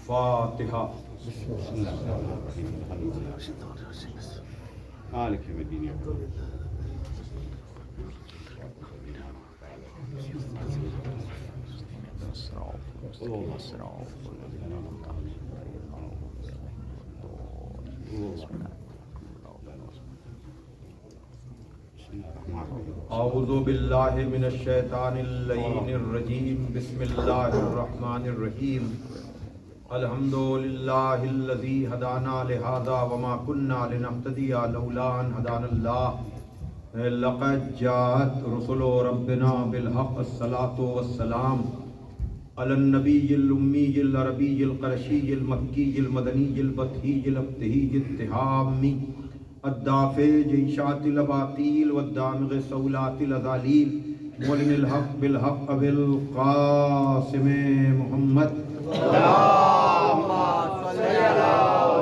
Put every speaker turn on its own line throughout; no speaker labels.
فاتحہ. اعوذ باللہ من الشیطان اللعین الرجیم. بسم اللہ الرحمن الرحیم. الحمد للہ الذی ہدانا لہذا وما کنا لنہتدی لولا ان ہدانا اللہ. لقد جاءت رسل ربنا بالحق. الصلاة والسلام علی النبی الامی العربی القرشی المکی المدنی البطحی الابتہی التہامی الدافع جیشات الاباطیل والدامغ سولات الازالیل مولن الحق بالحق بالقاسم محمد.
اللہم صلی علی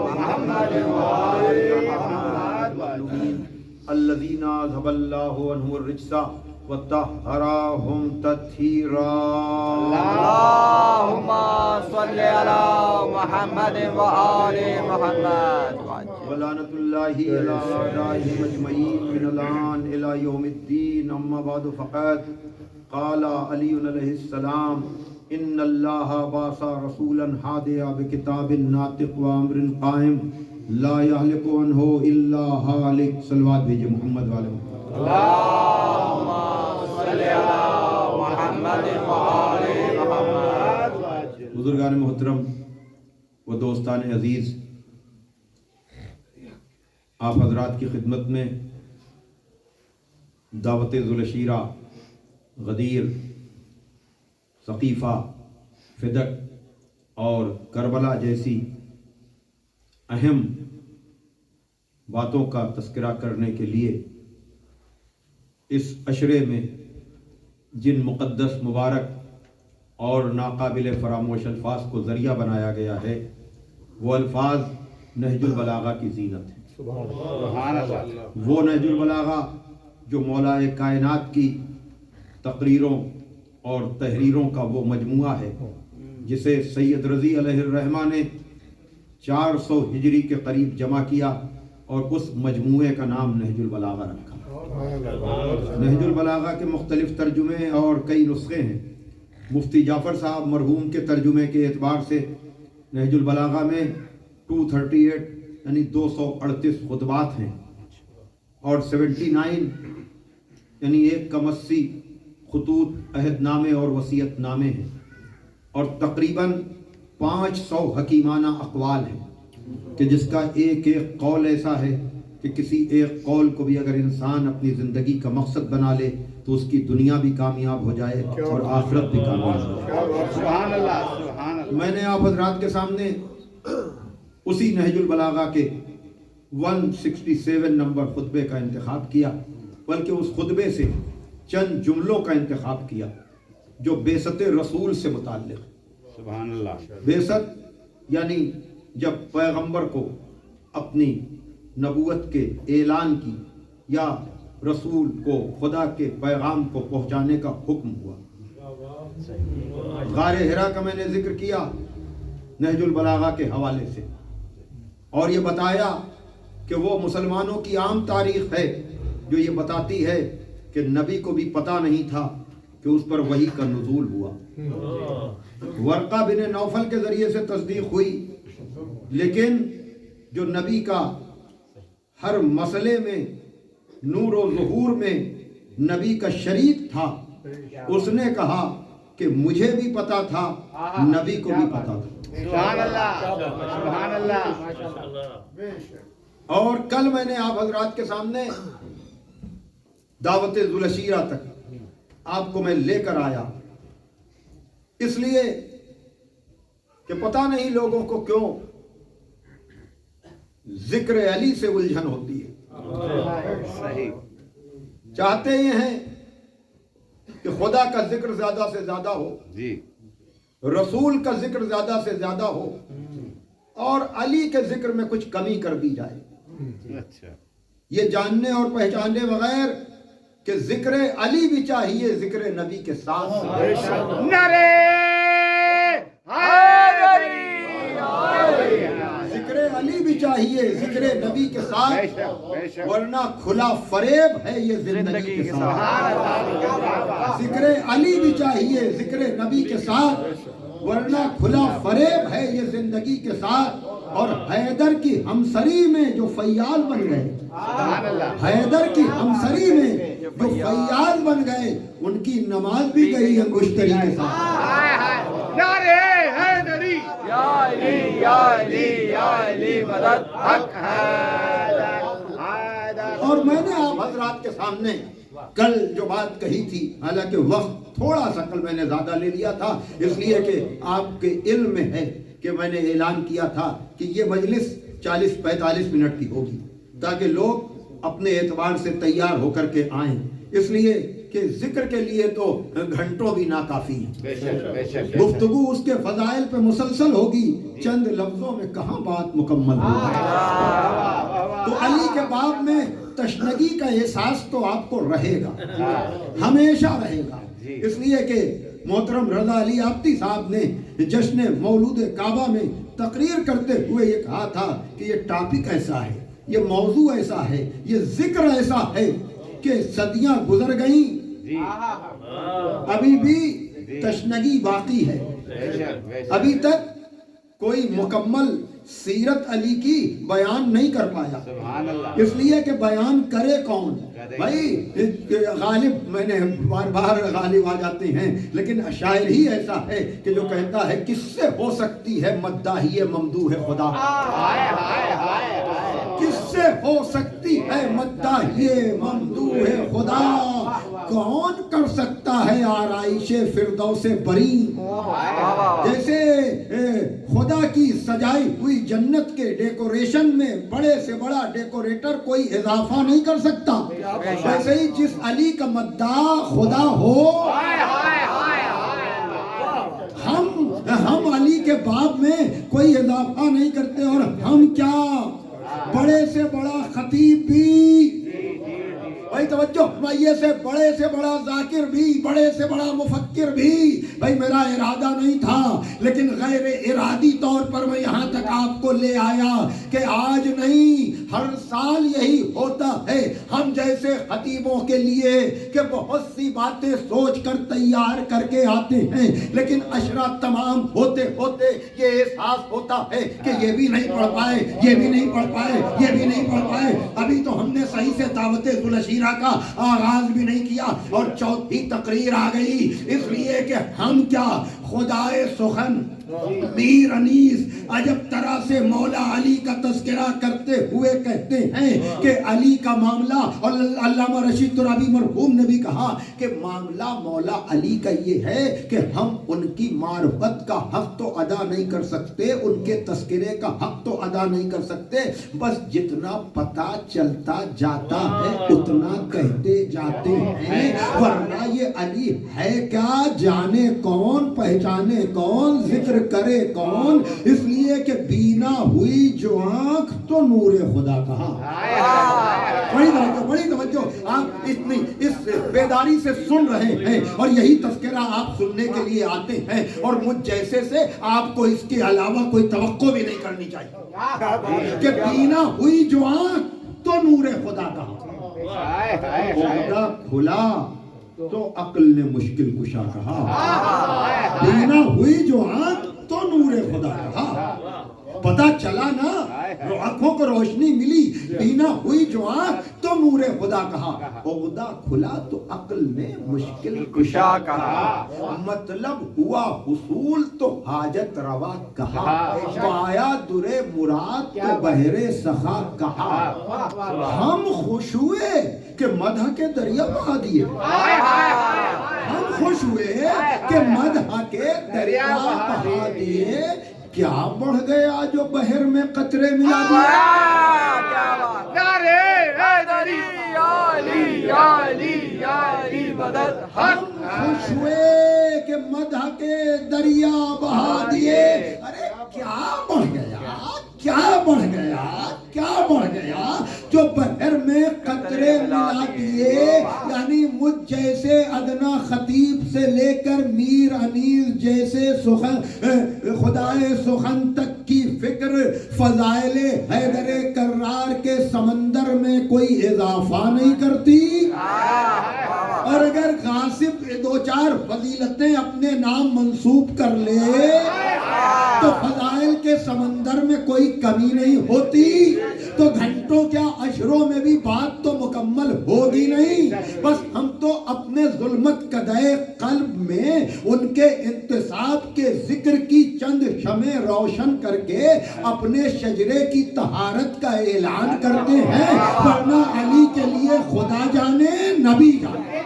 محمد وآل محمد
الذین اذھب اللہ عنہم الرجس وطہرہم تطہیرا.
اللہم صلی علی محمد وآل محمد
ولعنۃ اللہ علی اعدائہم اجمعین من الآن الی یوم الدین. اما بعد فقد قال علی علیہ السلام ان اللہ بعث رسولا ہادیا بکتاب ناطق وامر قائم لا یہلک عنہ الا ہالک. صلوات بھیجے محمد والے.
اللہم صلی علی محمد وآل محمد.
بزرگان محترم و دوستان عزیز، آپ حضرات کی خدمت میں دعوت ذوالشیرہ، غدیر، ثقیفہ، فدق اور کربلا جیسی اہم باتوں کا تذکرہ کرنے کے لیے اس عشرے میں جن مقدس، مبارک اور ناقابل فراموش الفاظ کو ذریعہ بنایا گیا ہے وہ الفاظ نہج البلاغہ کی زینت ہے. وہ نہج البلاغہ جو مولا کائنات کی تقریروں اور تحریروں کا وہ مجموعہ ہے جسے سید رضی علیہ الرحمہ نے 400 ہجری کے قریب جمع کیا اور اس مجموعے کا نام نہج البلاغہ رکھا. نہج البلاغہ کے مختلف ترجمے اور کئی نسخے ہیں. مفتی جعفر صاحب مرحوم کے ترجمے کے اعتبار سے نہج البلاغہ میں 238 یعنی 238 خطبات ہیں اور 79 یعنی 180 خطوط عہد نامے اور وصیت نامے ہیں اور تقریباً 500 حکیمانہ اقوال ہیں کہ جس کا ایک ایک قول ایسا ہے کہ کسی ایک قول کو بھی اگر انسان اپنی زندگی کا مقصد بنا لے تو اس کی دنیا بھی کامیاب ہو جائے اور آخرت بھی کامیاب ہو جائے.
سبحان اللہ.
میں نے آپ حضرات کے سامنے اسی نہج البلاغہ کے 167 نمبر خطبے کا انتخاب کیا، بلکہ اس خطبے سے چند جملوں کا انتخاب کیا جو بعثت رسول سے متعلق ہے.
سبحان اللہ.
بعثت یعنی جب پیغمبر کو اپنی نبوت کے اعلان کی یا رسول کو خدا کے پیغام کو پہنچانے کا حکم ہوا. غار حرا کا میں نے ذکر کیا نہج البلاغہ کے حوالے سے اور یہ بتایا کہ وہ مسلمانوں کی عام تاریخ ہے جو یہ بتاتی ہے کہ نبی کو بھی پتہ نہیں تھا کہ اس پر وحی کا نزول ہوا. ورقہ بن نوفل کے ذریعے سے تصدیق ہوئی، لیکن جو نبی کا ہر مسئلے میں نور و ظہور میں نبی کا شریک تھا اس نے کہا کہ مجھے بھی پتا تھا، نبی کو بھی پتا تھا.
سبحان اللہ. سبحان اللہ.
اور کل میں نے آپ حضرات کے سامنے دعوت ذوالشیرہ تک آپ کو میں لے کر آیا اس لیے کہ پتہ نہیں لوگوں کو کیوں ذکر علی سے الجھن ہوتی ہے.
صحیح.
چاہتے یہ ہیں کہ خدا کا ذکر زیادہ سے زیادہ ہو،
جی.
رسول کا ذکر زیادہ سے زیادہ ہو اور علی کے ذکر میں کچھ کمی کر دی جائے.
اچھا.
یہ جاننے اور پہچاننے بغیر کہ ذکر علی بھی چاہیے ذکر نبی کے ساتھ.
نعرے حیدری
چاہیے ذکر نبی کے
بے
ساتھ،
شک بے شک
ورنہ کھلا فریب ہے یہ زندگی کے ساتھ۔ ذکر علی بھی چاہیے ذکر نبی کے ساتھ، ورنہ کھلا فریب ہے یہ زندگی کے ساتھ۔ اور حیدر کی ہمسری میں جو فیال بن گئے،
سبحان اللہ،
حیدر کی ہمسری میں جو فیال بن گئے، ان کی نماز بھی گئی انگشتری کے ساتھ۔
ہائے ہائے، نعرے حیدری،
یا علی یا علی یا علی مدد حق
حیدر حیدر۔
اور میں نے آپ حضرات کے سامنے کل جو بات کہی تھی، حالانکہ وقت تھوڑا سا کل میں نے زیادہ لے لیا تھا، اس لیے کہ آپ کے علم میں ہے کہ میں نے اعلان کیا تھا کہ یہ مجلس 40-45 منٹ کی ہوگی، تاکہ لوگ اپنے اعتبار سے تیار ہو کر کے آئیں، اس لیے کہ ذکر کے لیے تو گھنٹوں بھی ناکافی ہیں۔
بے شک بے شک،
گفتگو اس کے فضائل پہ مسلسل ہوگی، چند لفظوں میں کہاں بات مکمل ہوگی۔ تو علی کے باب میں تشنگی کا احساس تو آپ کو رہے گا، ہمیشہ رہے گا، اس لیے کہ محترم رضا علی آبتی صاحب نے جشن مولود کعبہ میں تقریر کرتے ہوئے یہ کہا تھا کہ یہ ٹاپک ایسا ہے، یہ موضوع ایسا ہے، یہ ذکر ایسا ہے کہ صدیاں گزر گئیں، ابھی بھی تشنگی باقی ہے،
بے شک بے شک،
ابھی تک کوئی مکمل سیرت علی کی بیان نہیں کر پایا،
سبحان اللہ،
اس لیے کہ بیان کرے کون بھائی۔ غالب میں نے بار بار غالب آ جاتے ہیں، لیکن شاعر ہی ایسا ہے کہ جو کہتا ہے کس سے ہو سکتی ہے مداحی ممدوح خدا،
ہائے ہائے ہائے ہائے،
کس سے ہو سکتی ہے مداحی ممدوح خدا، کون کر سکتا ہے آرائش فردوس بری۔ جیسے خدا کی سجائی ہوئی جنت کے ڈیکوریشن میں بڑے سے بڑا ڈیکوریٹر کوئی اضافہ نہیں کر سکتا، ویسے ہی جس علی کا مداح خدا ہو، ہم علی کے باب میں کوئی اضافہ نہیں کرتے، اور ہم کیا بڑے سے بڑا خطیب بھی، بھائی توجہ، میں سے بڑا ذاکر بھی، بڑے سے بڑا مفکر بھی، بھائی میرا ارادہ نہیں تھا، لیکن غیر ارادی طور پر میں یہاں تک آپ کو لے آیا کہ آج نہیں، ہر سال یہی ہوتا ہے ہم جیسے خطیبوں کے لیے کہ بہت سی باتیں سوچ کر تیار کر کے آتے ہیں، لیکن عشرہ تمام ہوتے ہوتے یہ احساس ہوتا ہے کہ یہ بھی نہیں پڑھ پائے، یہ بھی نہیں پڑھ پائے، یہ بھی نہیں پڑھ پائے، ابھی تو ہم نے صحیح سے دعوت ذوالعشیرہ کا آغاز بھی نہیں کیا اور چوتھی تقریر آ گئی، اس لیے کہ ہم کیا خدائے سخن میر انیس عجب طرح سے مولا علی کا تذکرہ کرتے ہوئے کہتے ہیں کہ علی کا معاملہ، اور علامہ رشید ترابی مرحوم نے بھی کہا کہ معاملہ مولا علی کا یہ ہے کہ ہم ان کی معرفت کا حق تو ادا نہیں کر سکتے، ان کے تذکرے کا حق تو ادا نہیں کر سکتے، بس جتنا پتہ چلتا جاتا ہے اتنا کہتے جاتے ہیں، ورنہ یہ علی ہے کیا، جانے کون، پہچانے کون، ذکر کرے کون، اس لیے کہ بینا ہوئی جو آنکھ تو نور خدا کہا۔ بڑی توجہ آپ اتنی اس بیداری سے سن رہے ہیں، اور یہی تذکرہ آپ سننے کے لیے آتے ہیں، اور مجھ جیسے سے آپ کو اس کے علاوہ کوئی توقع بھی نہیں کرنی چاہیے کہ بینا ہوئی جو آنکھ تو نور خدا کہا، خدا کھلا تو عقل نے مشکل کشا کہا، بینا ہوئی جو آنکھ تو نور خدا کہا، پتا چلا نا، آنکھوں کو روشنی ملی، بینا ہوئی جو آنکھ تو نور خدا کہا، عقدہ کھلا تو عقل نے مشکل کشا کہا، مطلب ہوا حصول تو حاجت روا کہا، پایا در مراد تو بحر سخا کہا، ہم خوش ہوئے کہ مدح کے دریا بہا دیے، ہم خوش ہوئے کہ مدح کے دریا بہا دیے، کیا بڑھ گیا جو بحر میں قطرے ملا دیے،
نعرے حیدری یا علی یا علی یا علی مدد حق،
خوش ہوئے کہ مدح کے دریا بہا دیے، ارے کیا بڑھ گیا، کیا بڑھ گیا، کیا بڑھ گیا جو بحر میں قطرے ملا دیے، یعنی مجھ جیسے ادنا خطیب سے لے کر میر انیس جیسے خدائے سخن تک کی فکر فضائل حیدر کرار کے سمندر میں کوئی اضافہ نہیں کرتی، اور اگر غاصب دو چار فضیلتیں اپنے نام منسوب کر لے تو فضائل کے سمندر میں کوئی کمی نہیں ہوتی، تو گھنٹوں کیا عشروں میں بھی بات تو مکمل ہوگی نہیں۔ بس ہم تو اپنے ظلمت کدے قلب میں ان کے انتصاب کے ذکر کی چند شمع روشن کر کے اپنے شجرے کی طہارت کا اعلان کرتے ہیں، ورنہ علی کے لیے خدا جانے نبی جانے۔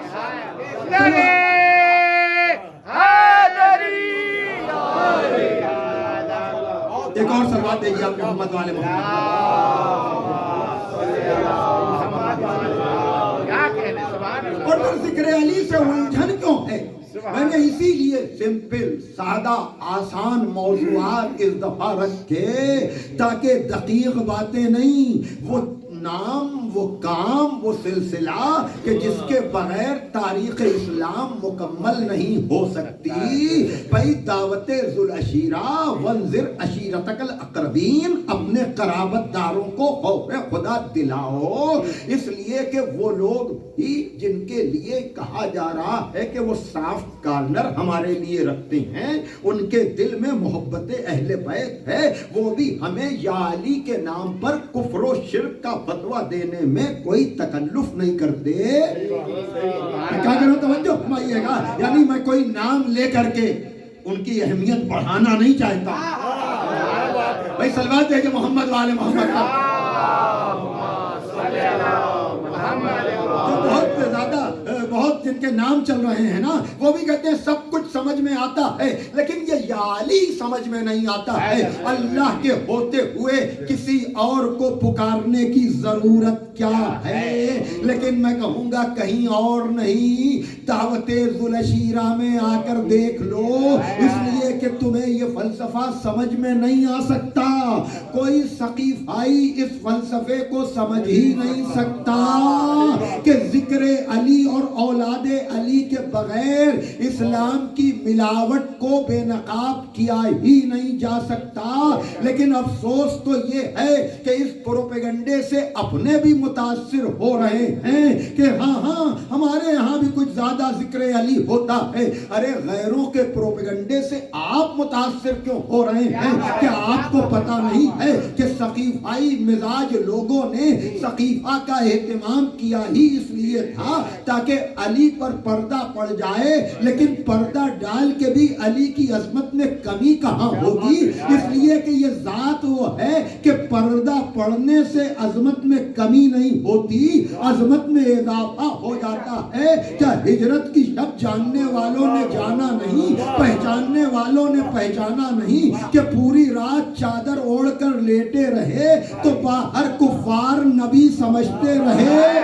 ایک اور سلوات دیجیے آپ محمد والے اور پھر ذکر علی سے الجھن کیوں ہے؟ میں نے اسی لیے سمپل سادہ آسان موضوعات اس دفعہ رکھے تاکہ دقیق باتیں نہیں، وہ نام، وہ کام، وہ سلسلہ کہ جس کے بغیر تاریخ اسلام مکمل نہیں ہو سکتی۔ بھئی دعوت ذوالعشیرہ وانذر عشیرتک الاقربین، اپنے قرابت داروں کو خوف خدا دلاؤ، اس لیے کہ وہ لوگ بھی جن کے لیے کہا جا رہا ہے کہ وہ سافٹ کارنر ہمارے لیے رکھتے ہیں، ان کے دل میں محبت اہل بیت ہے، وہ بھی ہمیں یا علی کے نام پر کفر و شرک کا فتویٰ دینے میں کوئی تکلف نہیں کرتے۔ میں کیا کروں، توجہ فرمائیے گا، یعنی میں کوئی نام لے کر کے ان کی اہمیت بڑھانا نہیں چاہتا۔ بھائی سلوات دیجئے محمد والے محمد کا۔ تو بہت زیادہ بہت جن کے نام چل رہے ہیں نا، وہ بھی کہتے ہیں سب کچھ سمجھ میں آتا ہے، لیکن یہ یا علی سمجھ میں نہیں آتا ہے۔ اللہ کے ہوتے ہوئے کسی اور کو پکارنے کی ضرورت کیا ہے؟ لیکن میں کہوں گا کہیں اور نہیں، دعوت ذوالعشیرہ میں آ کر دیکھ لو، اس لیے کہ تمہیں یہ فلسفہ سمجھ میں نہیں آ سکتا، کوئی ثقیفائی اس فلسفے کو سمجھ ہی نہیں سکتا کہ ذکر علی اور اولاد علی کے بغیر اسلام کی ملاوٹ کو بے نقاب کیا ہی نہیں جا سکتا۔ لیکن افسوس تو یہ ہے کہ اس پروپیگنڈے سے اپنے بھی متاثر ہو رہے ہیں کہ ہاں ہمارے یہاں بھی کچھ زیادہ ذکر علی ہوتا ہے۔ ارے غیروں کے پروپیگنڈے سے آپ متاثر کیوں ہو رہے ہیں کہ آپ کو پتہ نہیں ہے کہ ثقیفائی مزاج لوگوں نے ثقیفہ کا اہتمام کیا ہی اس لیے تھا تاکہ علی پر پردہ پڑ جائے، لیکن پردہ ڈال کے بھی علی کی عظمت میں کمی کہاں ہوگی؟ اس لیے کہ یہ ذات وہ ہے کہ پردہ پڑنے سے عظمت میں کمی نہیں ہوتی، عظمت میں اضافہ ہو جاتا ہے۔ کیا ہجرت کی شب جاننے والوں نے جانا نہیں، پہچاننے والوں نے پہچانا نہیں کہ پوری رات چادر اوڑھ کر لیٹے رہے تو باہر کفار نبی سمجھتے رہے۔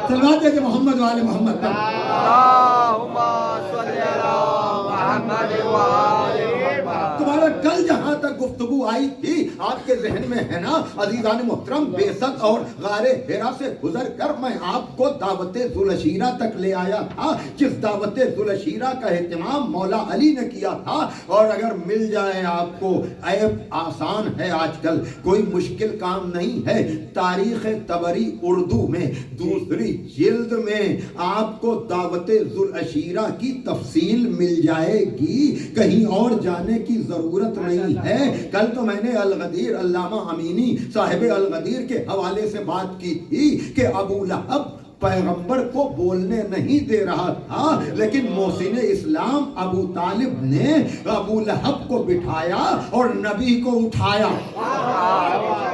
سلوات ہے کہ محمد والے محمد کا۔ تمہارا کل جہاں تک گفتگو آئی تھی آپ کے ذہن میں ہے نا عزیزان محترم، بیست اور غار حرا سے گزر کر میں آپ کو دعوت ذوالعشیرہ تک لے آیا تھا، جس دعوت ذوالعشیرہ کا اہتمام مولا علی نے کیا تھا۔ اور اگر مل جائے آپ کو، عیب آسان ہے، آج کل کوئی مشکل کام نہیں ہے، تاریخ طبری اردو میں دوسری جلد میں آپ کو دعوت ذوالعشیرہ کی تفصیل مل جائے گی، کہیں اور جانے کی ضرورت نہیں ہے۔ کل تو میں نے الغدیر علامہ امینی صاحب الغدیر کے حوالے سے بات کی تھی کہ ابو لہب پیغمبر کو بولنے نہیں دے رہا تھا، لیکن محسن اسلام ابو طالب نے ابو لہب کو بٹھایا اور نبی کو اٹھایا۔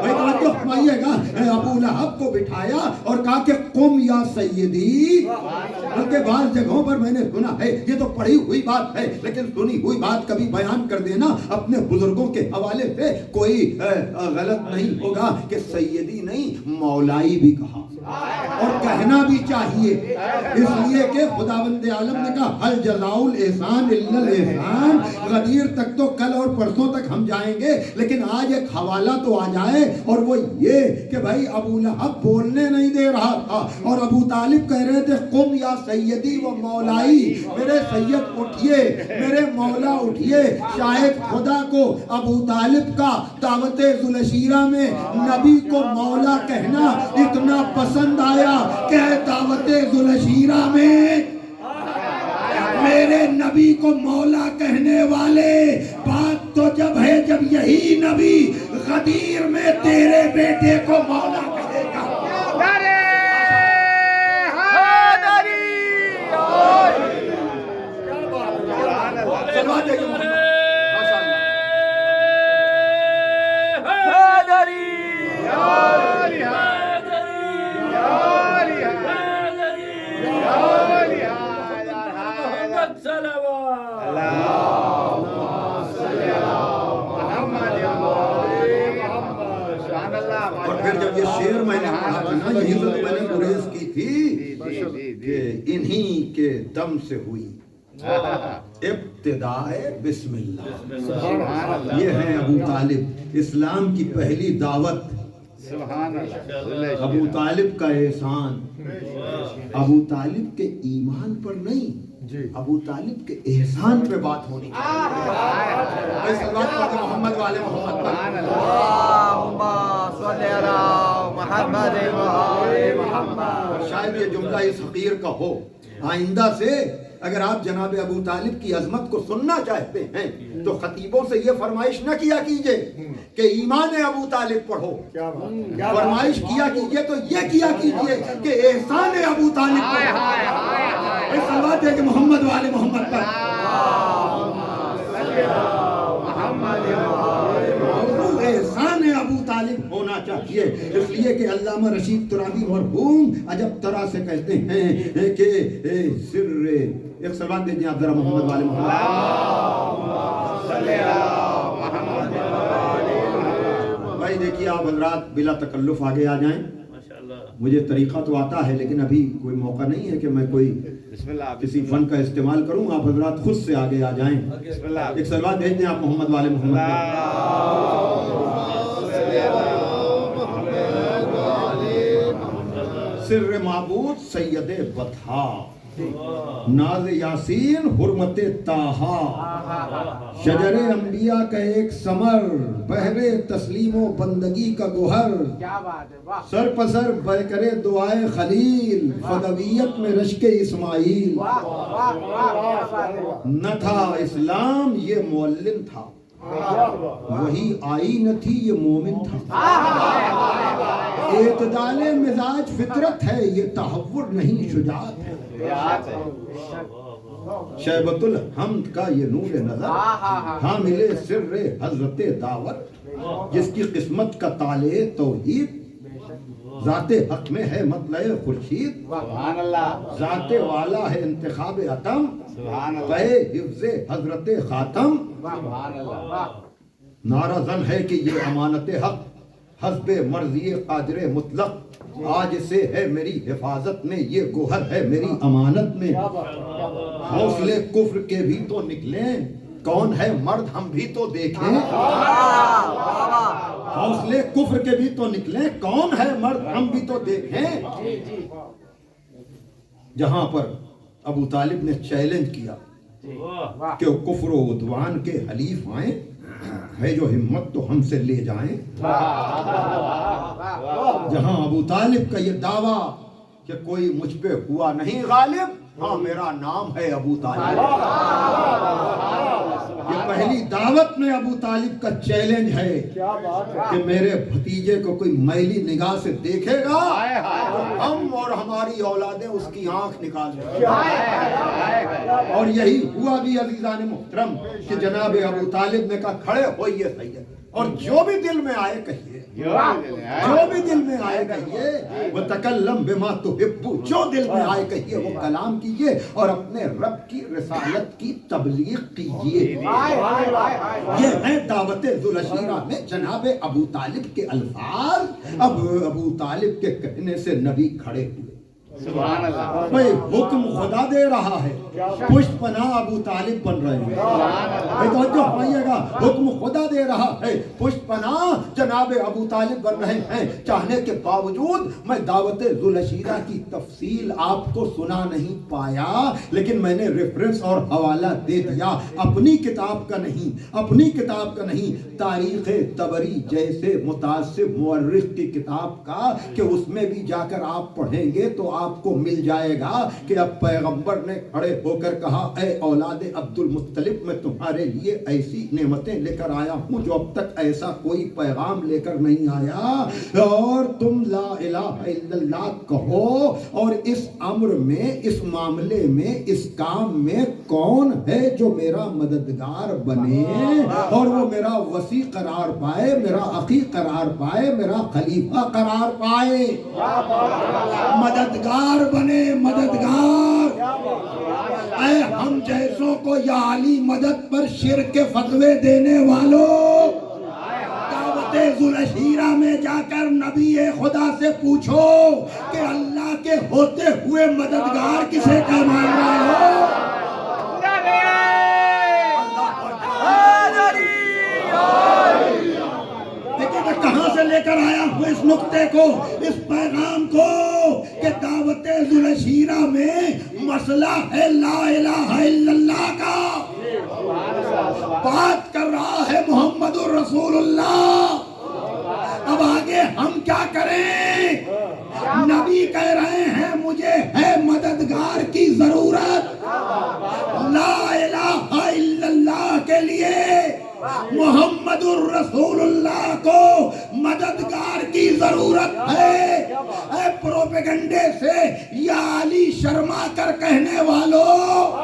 بھائی توجہ فرمائیے گا، ابو لہب کو بٹھایا اور کہا کہ قم یا سیدی۔ بلکہ بعض جگہوں پر میں نے سنا ہے، یہ تو پڑھی ہوئی بات ہے لیکن سنی ہوئی بات کبھی بیان کر دینا اپنے بزرگوں کے حوالے سے کوئی غلط نہیں ہوگا کہ سیدی نہیں مولائی بھی کہا، اور کہنا ہونا بھی چاہیے، اس لیے کہ خداوند عالم نے کہا حل جزاء الاحسان الا الاحسان۔ غدیر تک تو کل اور پرسوں تک ہم جائیں گے، لیکن آج ایک حوالہ تو آ جائے، اور وہ یہ کہ بھائی ابو لہب بولنے نہیں دے رہا تھا، اور ابو طالب کہہ رہے تھے قم یا سیدی و مولائی، میرے سید اٹھئے، میرے مولا اٹھئے۔ شاید خدا کو ابو طالب کا دعوت ذوالعشیرہ میں نبی کو مولا کہنا اتنا پسند آیا کہ دعوت ذوالعشیرہ میں میرے نبی کو مولا کہنے والے، بات تو جب ہے جب یہی نبی غدیر میں تیرے بیٹے کو مولا کہے گا۔ اور پھر جب یہ شعر میں نے پڑھا تھا نا، یہی تو میں نے گریز کی تھی کہ انہی کے دم سے ہوئی ابتدائے بسم اللہ۔ یہ ہے ابو طالب، اسلام کی پہلی دعوت، ابو طالب کا احسان، ابو طالب کے ایمان پر نہیں، ابو طالب کے احسان پہ بات ہونی چاہیے۔ اس بات پر محمد والے محمد پر
اللہم صلی علی محمد و آل محمد۔
شاید یہ جملہ اس حقیر کا ہو، آئندہ سے اگر آپ جناب ابو طالب کی عظمت کو سننا چاہتے ہیں تو خطیبوں سے یہ فرمائش نہ کیا کیجئے کہ ایمان ابو طالب پڑھو، فرمائش کیا کیجئے تو یہ کیا کیجئے کہ احسان ابو طالب پڑھو۔ اس صلوات ہے کہ محمد والے محمد پر احسان ابو طالب ہونا چاہیے۔ اس لیے کہ علامہ رشید ترابی مرحوم عجب طرح سے کہتے ہیں کہ سر ایک صلوات دیجئے آپ ذرا محمد والے محمد۔ بھائی دیکھیے آپ حضرات بلا تکلف آگے آ جائیں، مجھے طریقہ تو آتا ہے لیکن ابھی کوئی موقع نہیں ہے کہ میں کوئی کسی فن کا استعمال کروں، آپ حضرات خود سے آگے آ جائیں۔ ایک صلوات بھیج دیں آپ محمد والے محمد۔ سر معبود سید بطحا، ناز یاسین حرمت طٰہا، شجر انبیاء کا ایک ثمر، بحر تسلیم و بندگی کا گوہر، سر پسر بہکر دعائے خلیل، فدویت میں رشک اسماعیل۔ نہ تھا اسلام یہ معلن تھا، وہی آئی نہ تھی یہ مومن تھا۔ اعتدال مزاج فطرت ہے، یہ تحور نہیں شجاعت ہے۔ شیبۃ الحمد کا یہ نور نظر، حامل سر حضرت دعوت، جس کی قسمت کا طالع توحید، ذات حق میں ہے مطلع خورشید، ذات والا ہے انتخاب عتم، پہ حفظ حضرت خاتم۔ نعرہ زن ہے کہ یہ امانت حق، حسب مرضی قادر مطلق، آج سے ہے میری حفاظت میں، یہ گوہر ہے میری امانت میں۔ حوصلے کفر کے بھی تو نکلیں، کون ہے مرد ہم بھی تو دیکھیں۔ حوصلے کفر کے بھی تو نکلیں، کون ہے مرد ہم بھی تو دیکھیں۔ جہاں پر ابو طالب نے چیلنج کیا کہ وہ کفر و عدوان کے حلیف آئیں، ہے جو ہمت تو ہم سے لے جائیں۔ جہاں ابو طالب کا یہ دعویٰ کہ کوئی مجھ پہ ہوا نہیں غالب، ہاں میرا نام ہے ابو طالب، یہ پہلی دعوت میں ابو طالب کا چیلنج ہے کہ میرے بھتیجے کو کوئی میلی نگاہ سے دیکھے گا، ہم اور ہماری اولادیں اس کی آنکھ نکال دیں گے۔ اور یہی ہوا بھی عزیزان محترم کہ جناب ابو طالب نے کہا کھڑے ہوئیے سید، اور جو بھی دل میں آئے کہیے، جو بھی دل میں آئے کہیے، وَتَكَلَّمْ بِمَا تُحِبُّ، جو دل میں آئے کہیے وہ کلام کیجئے اور اپنے رب کی رسالت کی تبلیغ کیجئے۔ یہ ہے دعوت ذوالعشیرہ میں جناب ابو طالب کے الفاظ۔ اب ابو طالب کے کہنے سے نبی کھڑے ہوئے،
سبحان اللہ
بھئی حکم خدا دے رہا ہے، پشت پناہ ابو طالب بن رہے ہیں۔ بھئی توجہ فرمائیے گا، حکم خدا دے رہا ہے، پشت پناہ جناب ابو طالب بن رہے ہیں۔ چاہنے کے باوجود میں دعوت ذوالعشیرہ کی تفصیل آپ کو سنا نہیں پایا، لیکن میں نے ریفرنس اور حوالہ دے دیا، اپنی کتاب کا نہیں، اپنی کتاب کا نہیں، تاریخ طبری جیسے متعصب مورخ کی کتاب کا، کہ اس میں بھی جا کر آپ پڑھیں گے تو آپ کو مل جائے گا کہ اب پیغمبر نے کھڑے ہو کر کہا، اے اولاد عبد المطلب، میں تمہارے لیے ایسی نعمتیں لے کر آیا ہوں جو اب تک ایسا کوئی پیغام لے کر نہیں آیا، اور تم لا الہ الا اللہ کہو۔ اور اس امر میں، اس معاملے میں، اس کام میں کون ہے جو میرا مددگار بنے اور وہ میرا وسیع قرار پائے، میرا اخی قرار پائے، میرا خلیفہ قرار پائے، مددگار بنے، مددگار۔ اے ہم جیسوں کو یا علی مدد پر شرک کے فتوے دینے والوں، دعوت ذوالعشیرہ میں جا کر نبی خدا سے پوچھو کہ اللہ کے ہوتے ہوئے مددگار کسے کا مان رہے ہو؟ میں کہاں سے لے کر آیا ہوں اس نقطے کو، اس پیغام کو، کہ دعوت ذوالعشیرہ میں مسئلہ ہے لا الہ الا اللہ کا، بات کر رہا ہے محمد الرسول اللہ۔ اب آگے ہم کیا کریں؟ نبی کہہ رہے ہیں مجھے ہے مددگار کی ضرورت، لا الہ الا اللہ کے لیے محمد الرسول اللہ کو مددگار کی ضرورت ہے۔ اے پروپیگنڈے سے یا علی شرما کر کہنے والوں،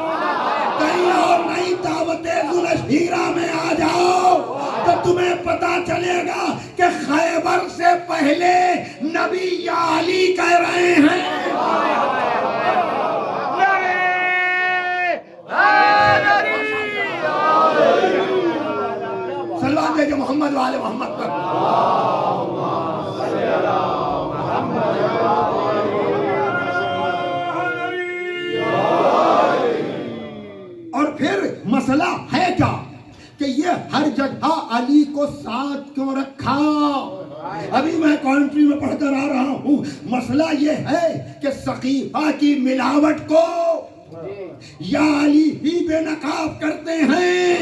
کہیں اور نہیں، دعوت ذوالعشیرہ میں آ جاؤ تو تمہیں پتا چلے گا کہ خیبر سے پہلے نبی یا علی کہہ رہے ہیں۔ سلوات دے جو محمد والے محمد پر۔ اور پھر مسئلہ ہے کیا کہ یہ ہر جگہ علی کو ساتھ کیوں رکھا؟ ابھی میں کانٹری میں پڑھ کر آ رہا ہوں، مسئلہ یہ ہے کہ سقیفہ کی ملاوٹ کو یا علی ہی بے نقاب کرتے ہیں،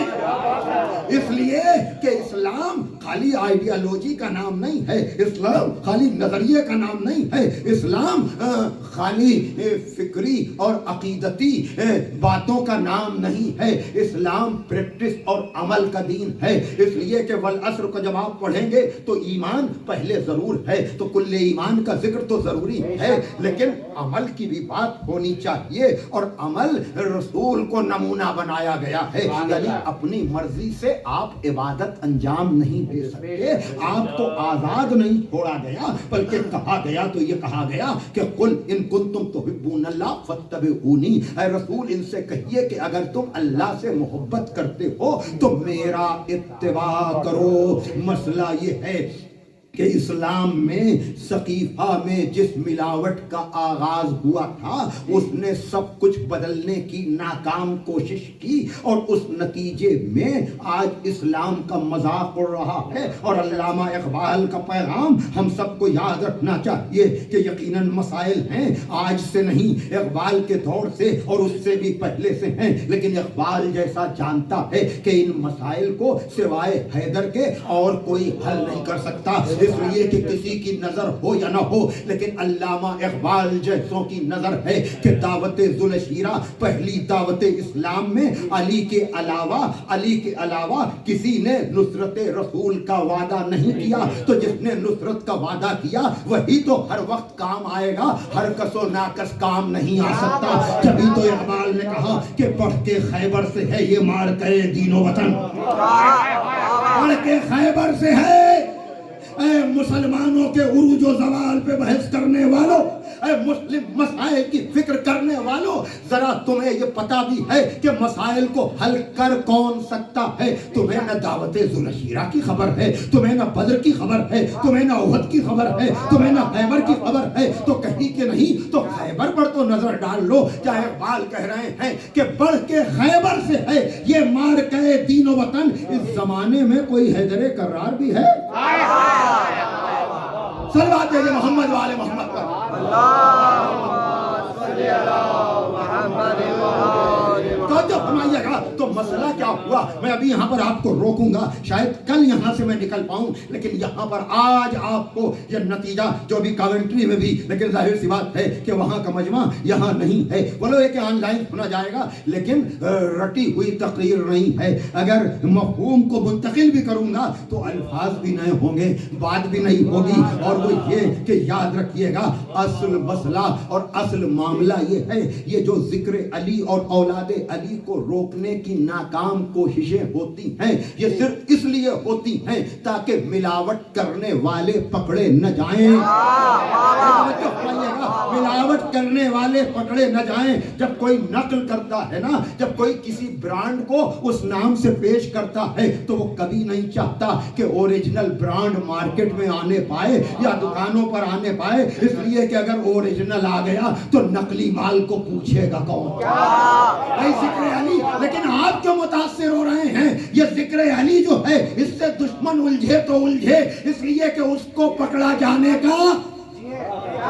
اس لیے کہ اسلام خالی آئیڈیالوجی کا نام نہیں ہے، اسلام خالی نظریے کا نام نہیں ہے، اسلام خالی فکری اور عقیدتی باتوں کا نام نہیں ہے، اسلام پریکٹس اور عمل کا دین ہے۔ اس لیے کہ والعصر کو جب آپ پڑھیں گے تو ایمان پہلے ضرور ہے، تو کل ایمان کا ذکر تو ضروری ہے، لیکن عمل کی بھی بات ہونی چاہیے، اور عمل رسول کو نمونہ بنایا گیا ہے، یعنی اپنی مرضی سے آپ عبادت انجام نہیں دے سکتے، آپ کو آزاد نہیں چھوڑا گیا، بلکہ کہا گیا تو یہ کہا گیا کہ قل ان کنتم تحبون اللہ فاتبعونی، اے رسول ان سے کہیے کہ اگر تم اللہ سے محبت کرتے ہو تو میرا اتباع کرو۔ مسئلہ یہ ہے کہ اسلام میں سقیفہ میں جس ملاوٹ کا آغاز ہوا تھا اس نے سب کچھ بدلنے کی ناکام کوشش کی، اور اس نتیجے میں آج اسلام کا مذاق اڑ رہا ہے۔ اور علامہ اقبال کا پیغام ہم سب کو یاد رکھنا چاہیے کہ یقیناً مسائل ہیں، آج سے نہیں، اقبال کے دور سے اور اس سے بھی پہلے سے ہیں، لیکن اقبال جیسا جانتا ہے کہ ان مسائل کو سوائے حیدر کے اور کوئی حل نہیں کر سکتا، اس لیے کہ کسی کی نظر ہو یا نہ ہو، لیکن علامہ اقبال جیسوں کی نظر ہے کہ دعوت ذوالعشیرہ پہلی دعوت اسلام میں علی کے علاوہ کسی نے نصرت رسول کا وعدہ نہیں کیا، تو جس نے نصرت کا وعدہ کیا وہی تو ہر وقت کام آئے گا، ہر کس و ناکس کام نہیں آ سکتا۔ جبھی تو اقبال نے کہا کہ پڑھ کے خیبر سے ہے یہ مار کرے دین و وطن، پڑھ کے خیبر سے ہے۔ اے مسلمانوں کے عروج و زوال پہ بحث کرنے والوں، اے مسلم مسائل کی فکر کرنے والوں، ذرا تمہیں یہ پتا بھی ہے کہ مسائل کو حل کر کون سکتا ہے؟ تمہیں نہ دعوت ذوالعشیرہ کی خبر ہے، تمہیں نہ بدر کی خبر ہے، تمہیں نہ احد کی خبر ہے، تمہیں نہ خیبر کی خبر ہے، تو کہیں کہ نہیں تو خیبر پر تو نظر ڈال لو۔ کیا اقبال کہہ رہے ہیں کہ بڑھ کے خیبر سے ہے یہ مارکہ دین و وطن، اس زمانے میں کوئی حیدر کرار بھی ہے؟ صلوات ہے محمد والے محمد پر۔ توجہ فرمائیے گا۔ تو مسئلہ کیا ہوا؟ میں ابھی یہاں پر آپ کو روکوں گا، شاید کل یہاں سے میں نکل پاؤں، لیکن یہاں پر آج آپ کو یہ نتیجہ جو بھی کامنٹری میں بھی، لیکن ظاہر سی بات ہے کہ وہاں کا مجمع یہاں نہیں ہے، بولو یہ کہ آن لائن سنا جائے گا لیکن رٹی ہوئی تقریر نہیں ہے۔ اگر مفہوم کو منتقل بھی کروں گا تو الفاظ بھی نئے ہوں گے، بات بھی نہیں ہوگی، اور وہ یہ کہ یاد رکھیے گا اصل مسئلہ اور اصل معاملہ یہ ہے، یہ جو ذکر علی اور اولاد علی کو روکنے کی ناکام کوششیں ہوتی ہیں یہ صرف اس لیے ہوتی ہیں تاکہ ملاوٹ کرنے والے پکڑے نہ جائیں۔ ملاوٹ کرنے والے پکڑے نہ جائیں۔ جب کوئی نقل کرتا ہے نا، جب کوئی کسی برانڈ کو اس نام سے پیش کرتا ہے تو وہ کبھی نہیں چاہتا کہ اوریجنل برانڈ مارکیٹ میں آنے پائے یا دکانوں پر آنے پائے، اس لیے کہ اگر اوریجنل آ گیا تو نقلی مال کو پوچھے گا کون؟ ذکر علی۔ لیکن آپ کیوں متاثر ہو رہے ہیں؟ یہ ذکر علی جو ہے اس سے دشمن الجھے تو الجھے، اس لیے کہ اس کو پکڑا جانے کا،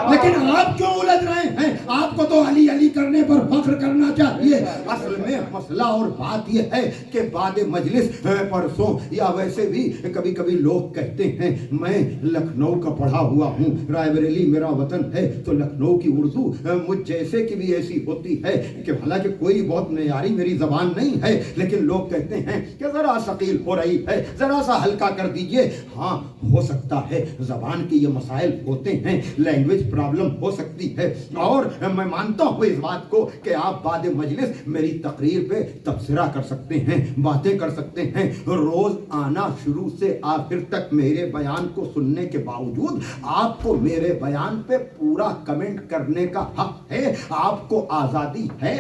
لیکن آپ کیوں الجھ رہے ہیں؟ آپ کو تو علی علی کرنے پر فخر کرنا چاہیے۔ اصل میں مسئلہ اور بات یہ ہے کہ بعد مجلس پرسوں یا ویسے بھی کبھی کبھی لوگ کہتے ہیں میں لکھنؤ کا پڑھا ہوا ہوں، رائے بریلی میرا وطن ہے، تو لکھنؤ کی اردو مجھ جیسے کی بھی ایسی ہوتی ہے کہ حالانکہ کوئی بہت معیاری میری زبان نہیں ہے، لیکن لوگ کہتے ہیں کہ ذرا ثقیل ہو رہی ہے، ذرا سا ہلکا کر دیجئے۔ ہاں ہو سکتا ہے زبان کے یہ مسائل ہوتے ہیں، لینگویج پرابلم ہو سکتی ہے، اور میں مانتا ہوں اس بات کو کہ آپ بعد مجلس میری تقریر پہ تبصرہ کر سکتے ہیں، باتیں کر سکتے ہیں، روز آنا شروع سے آخر تک میرے بیان کو سننے کے باوجود آپ کو میرے بیان پہ پورا کمنٹ کرنے کا حق ہے، آپ کو آزادی ہے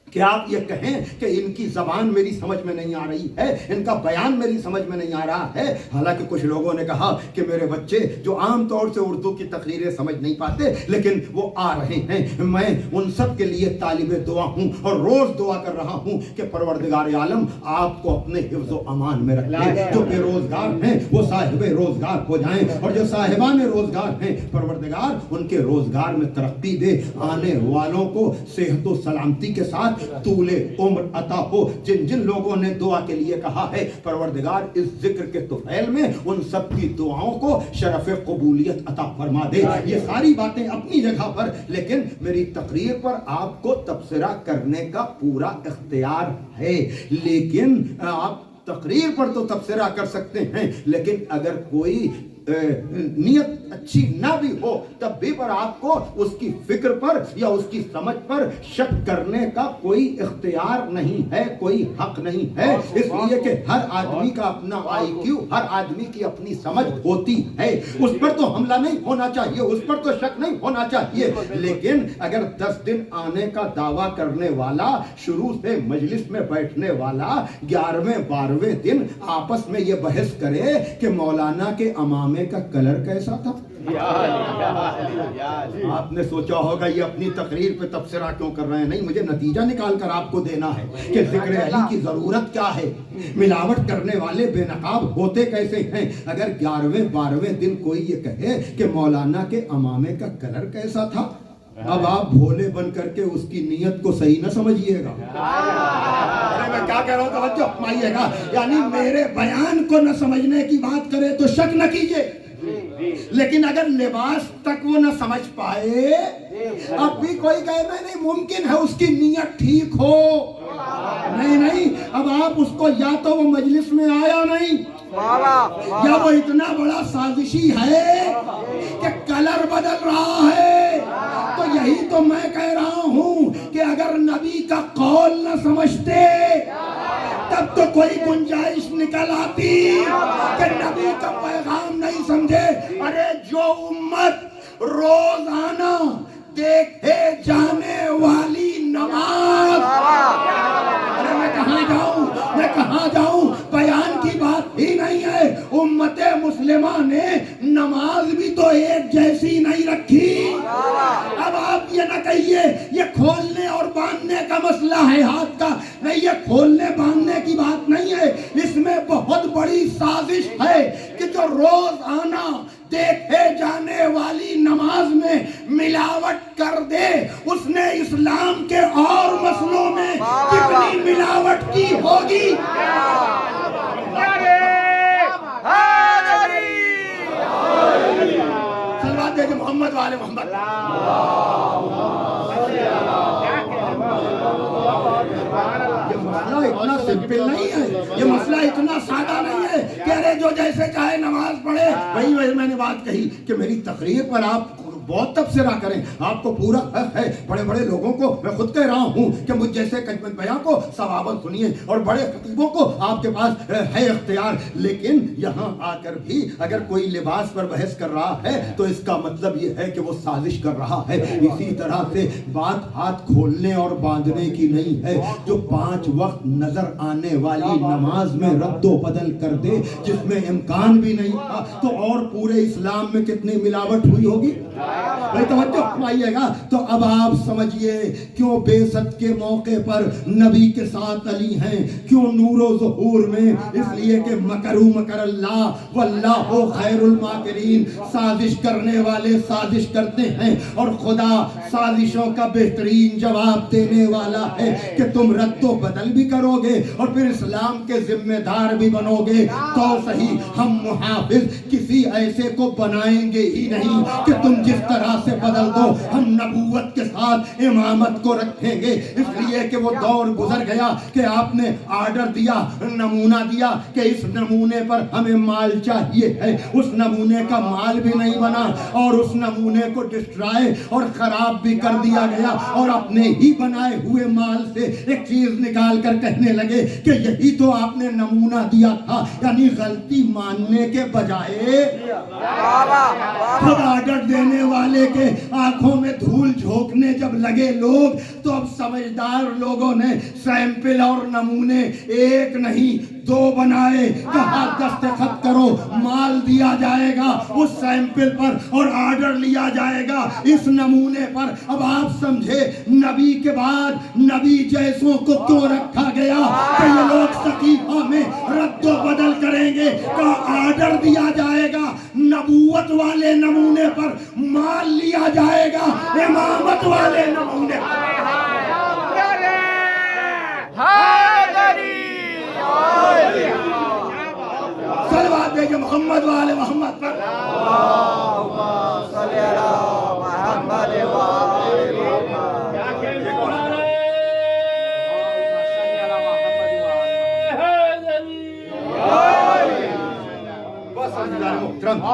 کہ آپ یہ کہیں کہ ان کی زبان میری سمجھ میں نہیں آ رہی ہے، ان کا بیان میری سمجھ میں نہیں آ رہا ہے۔ حالانکہ کچھ لوگوں نے کہا کہ میرے بچے جو عام طور سے اردو کی تقریریں سمجھ نہیں پاتے لیکن وہ آ رہے ہیں، میں ان سب کے لیے طالب دعا ہوں اور روز دعا کر رہا ہوں کہ پروردگار عالم آپ کو اپنے حفظ و امان میں رکھے، جو بے روزگار ہیں وہ صاحب روزگار ہو جائیں، اور جو صاحبان روزگار ہیں پروردگار ان کے روزگار میں ترقی دے، آنے والوں کو صحت و سلامتی کے ساتھ طول عمر عطا ہو۔ جن جن لوگوں نے دعا کے لیے کہا ہے پروردگار اس ذکر کے طفیل میں ان سب کی دعاؤں کو شرف قبولیت عطا فرما دے۔ یہ ساری باتیں اپنی جگہ پر، لیکن میری تقریر پر آپ کو تبصرہ کرنے کا پورا اختیار ہے، لیکن آپ تقریر پر تو تبصرہ کر سکتے ہیں، لیکن اگر کوئی نیت اچھی نہ بھی ہو تب بھی پر آپ کو اس کی فکر پر یا اس کی سمجھ پر شک کرنے کا کوئی اختیار نہیں ہے، کوئی حق نہیں ہے، اس لیے کہ ہر آدمی کا اپنا آئی کیو، ہر آدمی کی اپنی سمجھ ہوتی ہے، اس پر تو حملہ نہیں ہونا چاہیے، اس پر تو شک نہیں ہونا چاہیے۔ لیکن اگر 10 دن آنے کا دعویٰ کرنے والا، شروع سے مجلس میں بیٹھنے والا 11ویں 12ویں دن آپس میں یہ بحث کرے کہ مولانا کے امامے کا کلر کیسا تھا، آپ نے سوچا ہوگا یہ اپنی تقریر پہ تبصرہ کیوں کر رہے ہیں؟ نہیں، مجھے نتیجہ نکال کر آپ کو دینا ہے کہ ذکر علی کی ضرورت کیا ہے، ملاوٹ کرنے والے بے نقاب ہوتے کیسے ہیں۔ اگر 11ویں 12ویں دن کوئی یہ کہے کہ مولانا کے امامے کا کلر کیسا تھا، اب آپ بھولے بن کر کے اس کی نیت کو صحیح نہ سمجھیے گا۔ میں کیا کہہ رہا ہوں توجہ فرمائیے گا، یعنی میرے بیان کو نہ سمجھنے کی بات کرے تو شک نہ کیجئے، لیکن اگر لباس تک وہ نہ سمجھ پائے، اب بھی کوئی کہے نہیں ممکن ہے اس کی نیت ٹھیک ہو، نہیں، اب آپ اس کو یا تو وہ مجلس میں آیا نہیں یا وہ اتنا بڑا سازشی ہے کہ کلر بدل رہا ہے، تو یہی تو میں کہہ رہا ہوں کہ اگر نبی کا قول نہ سمجھتے تب تو کوئی گنجائش نکل آتی کہ نبی کا پیغام نہیں سمجھے۔ ارے جو امت روزانہ دیکھے جانے والی نماز. ارے میں کہاں جاؤں بیان کی بات ہی نہیں ہے. امت مسلمہ نے نماز بھی تو ایک جیسی نہیں رکھی. اب آپ یہ نہ کہیے یہ کھولنے اور باندھنے کا مسئلہ ہے ہاتھ کا. نہیں, یہ کھولنے باندھنے کی بات نہیں ہے. اس میں بہت بڑی سازش ہے کہ جو روزانہ دیکھے جانے والی نماز میں ملاوٹ کر دے, اس نے اسلام کے اور مسئلوں میں کتنی ملاوٹ کی ہوگی. صلوات دے محمد والے محمد. یہ مسئلہ اتنا سمپل نہیں ہے, یہ مسئلہ اتنا سادہ نہیں ہے کہ ارے جو جیسے چاہے نماز پڑھے. وہی میں نے بات کہی کہ میری تقریر پر آپ بہت تبصرہ کریں, آپ کو پورا حق ہے. بڑے بڑے لوگوں کو میں خود کہہ رہا ہوں کہ مجھ جیسے کجمت بیاں کو ثواباً سنیے, اور بڑے خطیبوں کو آپ کے پاس ہے اختیار. لیکن یہاں آ کر بھی اگر کوئی لباس پر بحث کر رہا ہے تو اس کا مطلب یہ ہے کہ وہ سازش کر رہا ہے. اسی طرح سے بات ہاتھ کھولنے اور باندھنے کی نہیں ہے. جو 5 وقت نظر آنے والی نماز میں رد و بدل کر دے, جس میں امکان بھی نہیں تھا, تو اور پورے اسلام میں کتنی ملاوٹ ہوئی ہوگی. بھائی توجہ فرمائیے گا. تو اب آپ سمجھیے کیوں بعثت کے موقع پر نبی کے ساتھ علی ہیں, کیوں نور و ظہور میں, اس لیے کہ مکر اللہ واللہ خیر الماکرین. سازش کرنے والے سازش کرتے ہیں اور خدا سازشوں کا بہترین جواب دینے والا ہے کہ تم رد و بدل بھی کرو گے اور پھر اسلام کے ذمہ دار بھی بنو گے تو صحیح. ہم محافظ کسی ایسے کو بنائیں گے ہی نہیں کہ تم جس طرح سے بدل دو, ہم نبوت کے ساتھ امامت کو رکھیں گے. اس لیے کہ وہ دور گزر گیا کہ آپ نے آرڈر دیا, نمونہ دیا کہ اس نمونے پر ہمیں مال چاہیے ہے. اس نمونے کا مال بھی نہیں بنا اور اس نمونے کو ڈسٹرائے اور خراب بھی کر دیا گیا, اور اپنے ہی بنائے ہوئے مال سے ایک چیز نکال کر کہنے لگے کہ یہی تو آپ نے نمونہ دیا تھا. یعنی غلطی ماننے کے بجائے خود آرڈر دینے والے کے آنکھوں میں دھول جھونکنے جب لگے لوگ, تو اب سمجھدار لوگوں نے سیمپل اور نمونے ایک نہیں 2 بنائے. کہا دستخط کرو, مال دیا جائے گا اس سیمپل پر اور آرڈر لیا جائے گا اس نمونے پر. اب آپ سمجھے نبی کے بعد نبی جیسوں کو کیوں رکھا گیا کہ یہ لوگ سقیفہ میں رد و بدل کریں گے. کا آرڈر دیا جائے گا, نبوت والے نمونے پر مال لیا جائے گا, امامت والے نمونے پر. صلوات دے محمد والے محمد پر.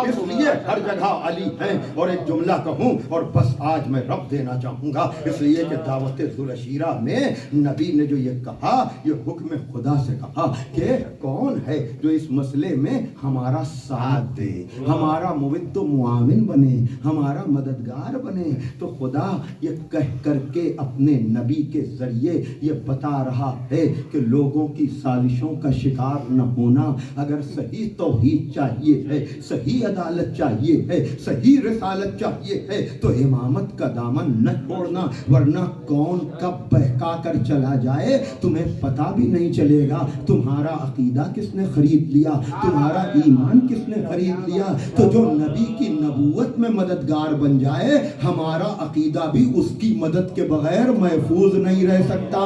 اس لیے ہر جگہ علی ہیں. اور ایک جملہ کہوں اور بس آج میں رب دینا چاہوں گا, اس لیے کہ دعوت ذوالعشیرہ میں نبی نے جو یہ کہا, یہ حکم خدا سے کہا کہ کون ہے جو اس مسئلے میں ہمارا ساتھ دے, ہمارا مود و معاون بنے, ہمارا مددگار بنے. تو خدا یہ کہہ کر کے اپنے نبی کے ذریعے یہ بتا رہا ہے کہ لوگوں کی سازشوں کا شکار نہ ہونا. اگر صحیح توحید چاہیے ہے, صحیح عدالت چاہیے ہے, صحیح رسالت چاہیے ہے, تو امامت کا دامن نہ چھوڑنا, ورنہ کون کب بہکا کر چلا جائے تمہیں پتہ بھی نہیں چلے گا. تمہارا عقیدہ کس نے خرید لیا, تمہارا ایمان کس نے خرید لیا. تو جو نبی کی نبوت میں مددگار بن جائے, ہمارا عقیدہ بھی اس کی مدد کے بغیر محفوظ نہیں رہ سکتا.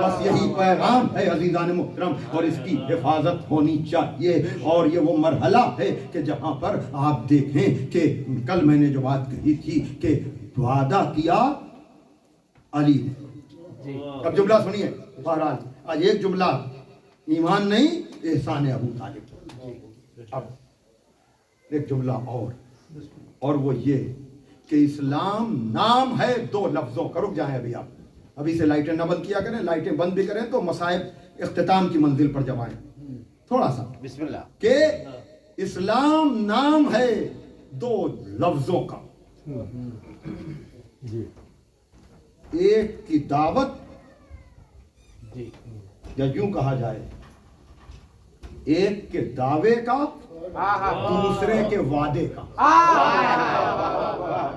بس یہی پیغام ہے عزیزان محترم, اور اس کی حفاظت ہونی چاہیے. اور یہ وہ مرحلہ ہے کہ جہاں پر آپ دیکھیں کہ کل میں نے جو بات کہی تھی کہ وعدہ کیا علی نے. اب جملہ سنیے, بہرحال آج ایک جملہ, ایمان نہیں احسان ابو طالب. اب ایک جملہ اور وہ یہ کہ اسلام نام ہے 2 لفظوں کا. رک جائیں ابھی سے لائٹیں نہ بند کیا کریں, لائٹیں بند بھی کریں تو مصائب اختتام کی منزل پر جب آئیں تھوڑا سا
بسم اللہ.
کہ اسلام نام ہے 2 لفظوں کا.
ایک کی دعوت یا یوں کہا جائے ایک کے دعوے کا دوسرے کے وعدے کا.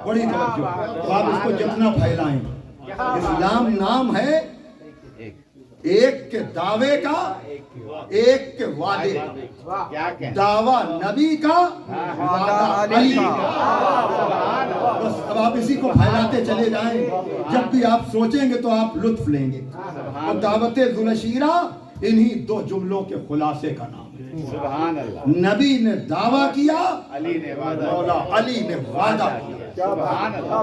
بڑی توجہ. آپ اس کو جتنا پھیلائیں. اسلام نام ہے ایک کے دعوے کا ایک کے وعدے کا.
کیا کہ
دعویٰ نبی کا وعدہ علی کا. بس اب آپ اسی کو پھیلاتے چلے جائیں. جب بھی آپ سوچیں گے تو آپ لطف لیں گے. اور دعوت ذوالشیرہ انہی دو جملوں کے خلاصے کا نام ہے.
سبحان اللہ.
نبی نے دعویٰ کیا,
علی نے وعدہ
مولا علی نے وعدہ کیا.
سبحان اللہ.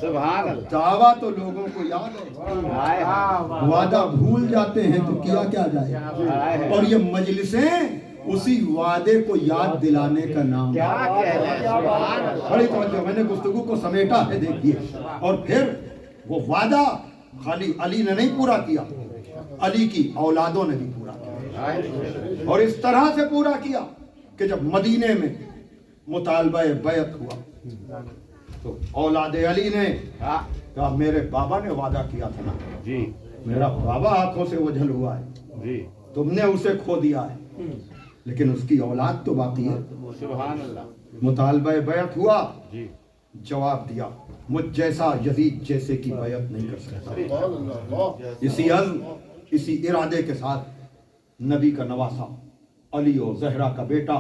سبحان اللہ.
دعویٰ تو لوگوں کو یاد ہے,
ہائے ہائے.
وعدہ بھول جاتے ہیں تو کیا کیا جائے. اور یہ مجلسیں اسی وعدے کو یاد دلانے کا نام ہے.
کیا کہہ رہے ہیں. سبحان اللہ.
بڑی توجہ. میں نے گفتگو کو سمیٹا ہے, دیکھیے. اور پھر وہ وعدہ خالی علی نے نہیں پورا کیا, علی کی اولادوں نے بھی پورا کیا. اور اس طرح سے پورا کیا کہ جب مدینے میں مطالبہ بیعت ہوا تو اولاد علی نے کہا میرے بابا نے وعدہ کیا تھا نا,
جی
میرا بابا آنکھوں سے اوجھل ہوا ہے,
جی.
تم نے اسے کھو دیا ہے, لیکن اس کی اولاد تو باقی ہے.
سبحان اللہ.
مطالبہ بیعت ہوا,
جی.
جواب دیا مجھ جیسا یزید جیسے کی بیعت نہیں کر سکتا. اسی عزم اسی ارادے کے ساتھ نبی کا نواسا علی و زہرا کا بیٹا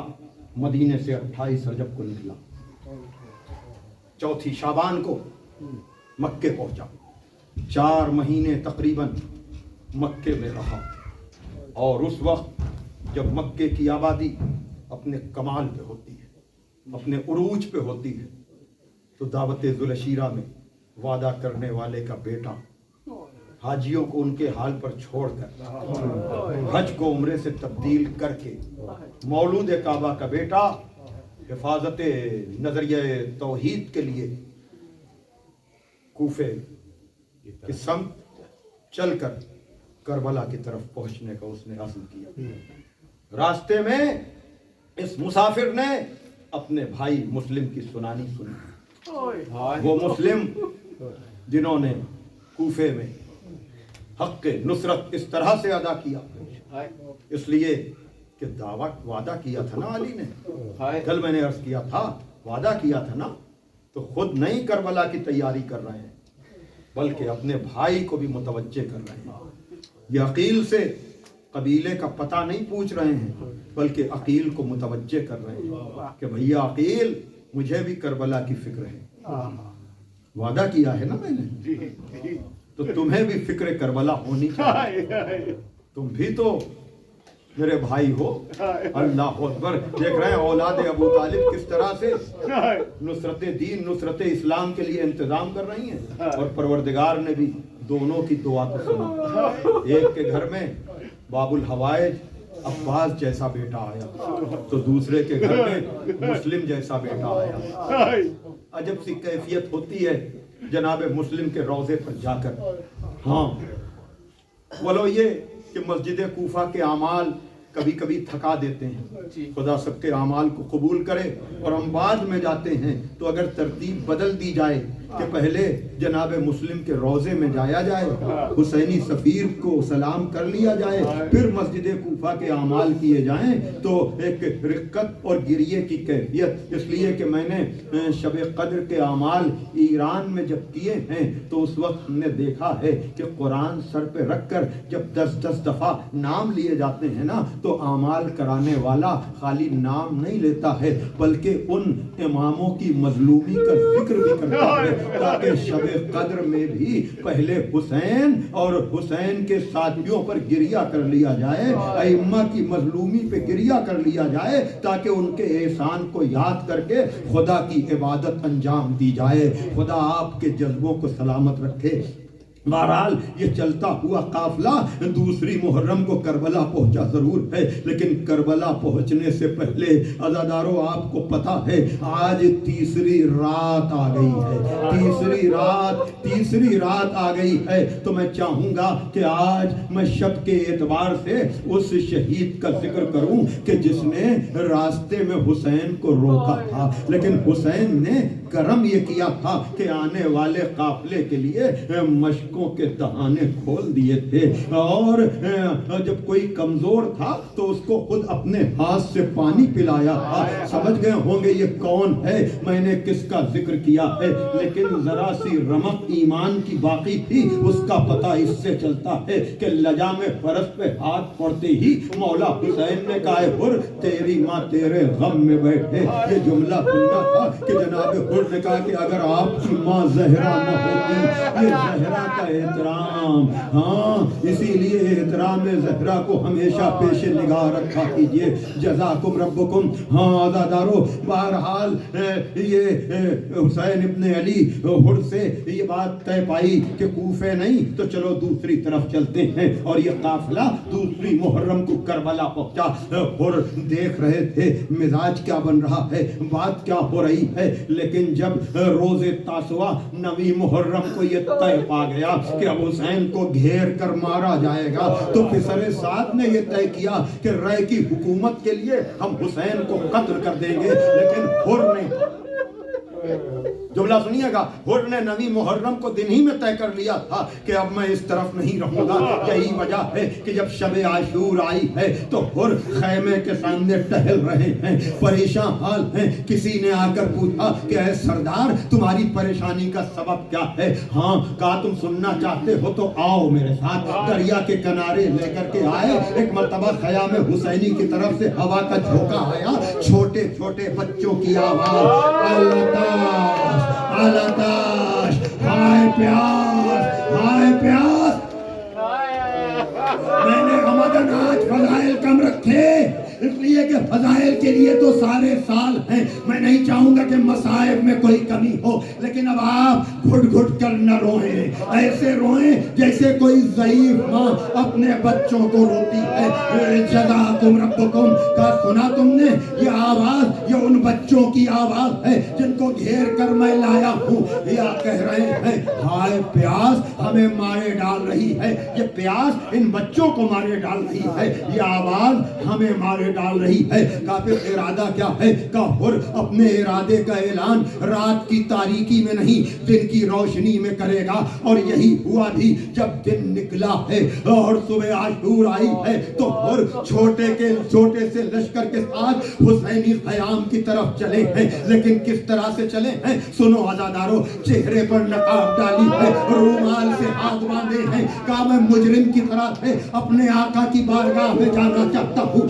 مدینے سے 28 رجب کو نکلا, 4 شعبان کو مکے پہنچا. 4 مہینے تقریباً مکے میں رہا. اور اس وقت جب مکے کی آبادی اپنے کمال پہ ہوتی ہے, اپنے عروج پہ ہوتی ہے, تو دعوت ذوالشیرہ میں وعدہ کرنے والے کا بیٹا حاجیوں کو ان کے حال پر چھوڑ کر حج کو عمرے سے تبدیل کر کے مولود کعبہ کا بیٹا حفاظت نظریہ توحید کے لیے کوفے کی سمت چل کر کربلا کی طرف پہنچنے کا اس نے عزم کیا. راستے میں اس مسافر نے اپنے بھائی مسلم کی سنانی سنی. وہ مسلم جنہوں نے کوفے میں حق نصرت اس طرح سے ادا کیا, اس لیے کہ وعدہ کیا تھا نا علی نے. کل میں نے عرض کیا تھا وعدہ کیا تھا نا, تو خود نہیں کربلا کی تیاری کر رہے ہیں بلکہ اپنے بھائی کو بھی متوجہ کر رہے ہیں. یہ عقیل سے قبیلے کا پتہ نہیں پوچھ رہے ہیں بلکہ عقیل کو متوجہ کر رہے ہیں کہ بھیا عقیل مجھے بھی کربلا کی فکر ہے. وعدہ کیا ہے نا میں نے, تو تمہیں بھی فکر کربلا ہونی چاہیے. تم بھی تو میرے بھائی ہو. اللہ اکبر. دیکھ رہے ہیں اولاد ابو طالب کس طرح سے نصرت دین نصرت اسلام کے لیے انتظام کر رہی ہیں, اور پروردگار نے بھی دونوں کی دعا کو سنا. ایک کے گھر میں باب الحوائج عباس جیسا بیٹا آیا تو دوسرے کے گھر میں مسلم جیسا بیٹا آیا. عجب سی کیفیت ہوتی ہے جناب مسلم کے روضے پر جا کر. ہاں بولو یہ کہ مسجد کوفہ کے اعمال کبھی کبھی تھکا دیتے ہیں, خدا سب کے اعمال کو قبول کرے. اور ہم بعد میں جاتے ہیں تو اگر ترتیب بدل دی جائے کہ پہلے جناب مسلم کے روضے میں جایا جائے, حسینی سفیر کو سلام کر لیا جائے, پھر مسجد کوفہ کے اعمال کیے جائیں, تو ایک رقت اور گریے کی کیفیت. اس لیے کہ میں نے شب قدر کے اعمال ایران میں جب کیے ہیں تو اس وقت ہم نے دیکھا ہے کہ قرآن سر پہ رکھ کر جب 10 دفعہ نام لیے جاتے ہیں نا, تو اعمال کرانے والا خالی نام نہیں لیتا ہے بلکہ ان اماموں کی مظلومی کا ذکر بھی کرتا ہے, تاکہ شب قدر میں بھی پہلے حسین اور حسین کے ساتھیوں پر گریہ کر لیا جائے, ائمہ کی مظلومی پہ گریہ کر لیا جائے, تاکہ ان کے احسان کو یاد کر کے خدا کی عبادت انجام دی جائے. خدا آپ کے جذبوں کو سلامت رکھے. بہرحال یہ چلتا ہوا قافلہ دوسری محرم کو کربلا پہنچا ضرور ہے, لیکن کربلا پہنچنے سے پہلے عزادارو آپ کو پتہ ہے آج تیسری رات آ گئی ہے. تیسری رات آ گئی ہے. تو میں چاہوں گا کہ آج میں شب کے اعتبار سے اس شہید کا ذکر کروں کہ جس نے راستے میں حسین کو روکا تھا, لیکن حسین نے
کرم یہ کیا تھا کہ آنے والے قافلے کے لیے مشکوں کے دہانے کھول دیے تھے، اور جب کوئی کمزور تھا تو اس کو خود اپنے ہاتھ سے پانی پلایا تھا۔ سمجھ گئے ہوں گے یہ کون ہے، میں نے کس کا ذکر کیا ہے، لیکن ذرا سی رمق ایمان کی باقی تھی، اس کا پتہ اس سے چلتا ہے کہ لجام فرس پہ ہاتھ پڑتے ہی مولا حسین نے کہا ہے حر تیری ماں تیرے غم میں بیٹھے۔ یہ جملہ سننا تھا کہ جناب حر نے کہا کہ اگر آپ کی ماں زہرا نہ ہوتی، یہ زہرا کا احترام، ہاں اسی لیے احترام زہرا کو ہمیشہ پیش نگاہ رکھا کیجئے۔ جزاکم ربکم۔ ہاں عزادارو، بہرحال یہ حسین ابن علی حر سے یہ بات طے پائی کہ کوفے نہیں تو چلو دوسری طرف چلتے ہیں، اور یہ قافلہ دوسری محرم کو کربلا پہنچا۔ حر دیکھ رہے تھے مزاج کیا بن رہا ہے، بات کیا ہو رہی ہے، لیکن جب روز تاسوعہ 9 محرم کو یہ طے پا گیا کہ اب حسین کو گھیر کر مارا جائے گا، تو پسر سعد نے یہ طے کیا کہ رائے کی حکومت کے لیے ہم حسین کو قتل کر دیں گے، لیکن حر نے جملہ سنیے گا، حر نے 9 محرم کو دن ہی میں طے کر لیا تھا کہ اب میں اس طرف نہیں رہوں گا۔ یہی وجہ ہے کہ جب شب عاشور آئی ہے تو حر خیمے کے سامنے ٹہل رہے ہیں، پریشان حال ہیں۔ کسی نے آ کر پوچھا کہ اے سردار تمہاری پریشانی کا سبب کیا ہے؟ ہاں کہا تم سننا چاہتے ہو تو آؤ میرے ساتھ۔ دریا کے کنارے لے کر کے آئے، ایک مرتبہ خیام حسینی کی طرف سے ہوا کا جھونکا آیا، چھوٹے چھوٹے بچوں کی آواز، آلاتاش، ہائے پیاس، ہائے پیاس۔ میں نے رمضان آج فضائل کم رکھے، اس لیے کہ فضائل کے لیے تو سارے سال ہیں، میں نہیں چاہوں گا کہ مصائب میں کوئی کمی ہو، لیکن اب آپ گھٹ گھٹ کر نہ روئیں، ایسے روئیں جیسے کوئی ضعیف ماں اپنے بچوں کو روتی ہے۔ جزاکم ربکم کا سنا تم نے؟ یہ آواز یہ ان بچوں کی آواز ہے جن کو گھیر کر میں لایا ہوں، یا کہہ رہے ہیں ہائے پیاس ہمیں مارے ڈال رہی ہے، یہ پیاس ان بچوں کو مارے ڈال رہی ہے، یہ آواز ہمیں مارے ڈال رہی ہے۔ کافر ارادہ کیا ہے؟ کہ حر اپنے ارادے کا اعلان رات کی تاریکی میں نہیں دن کی روشنی میں کرے گا، اور یہی ہوا بھی۔ جب دن نکلا ہے اور صبح عاشور آئی ہے تو حر چھوٹے سے لشکر کے ساتھ حسینی خیام کی طرف چلے ہیں، لیکن کس طرح سے چلے ہیں سنو عزادارو۔ چہرے پر نقاب ڈالی ہے، رومال سے ہاتھ باندھے ہیں، کہا میں مجرم کی طرح سے اپنے آقا کی بارگاہ میں جانا چاہتا ہوں۔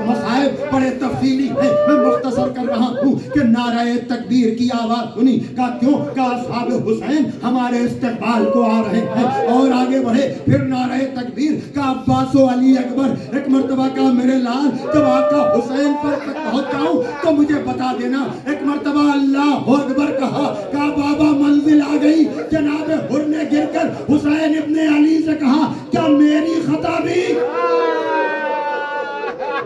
مسائب بڑے تفصیلی ہیں، میں مختصر کر رہا ہوں کہ نعرہ تکبیر کی آواز سنی، کہا کیوں؟ کہا اصحاب حسین ہمارے استقبال کو آ رہے ہیں، اور آگے بڑھے۔ پھر نعرہ تکبیر کا عباس و علی اکبر۔ ایک مرتبہ کہا میرے لال جب آقا حسین پر تک پہنچ جاؤں تو مجھے بتا دینا۔ ایک مرتبہ اللہ اکبر کہا بابا منزل آ گئی۔ جناب حر نے گر کر حسین ابن علی سے کہا کیا میری خطا بھی؟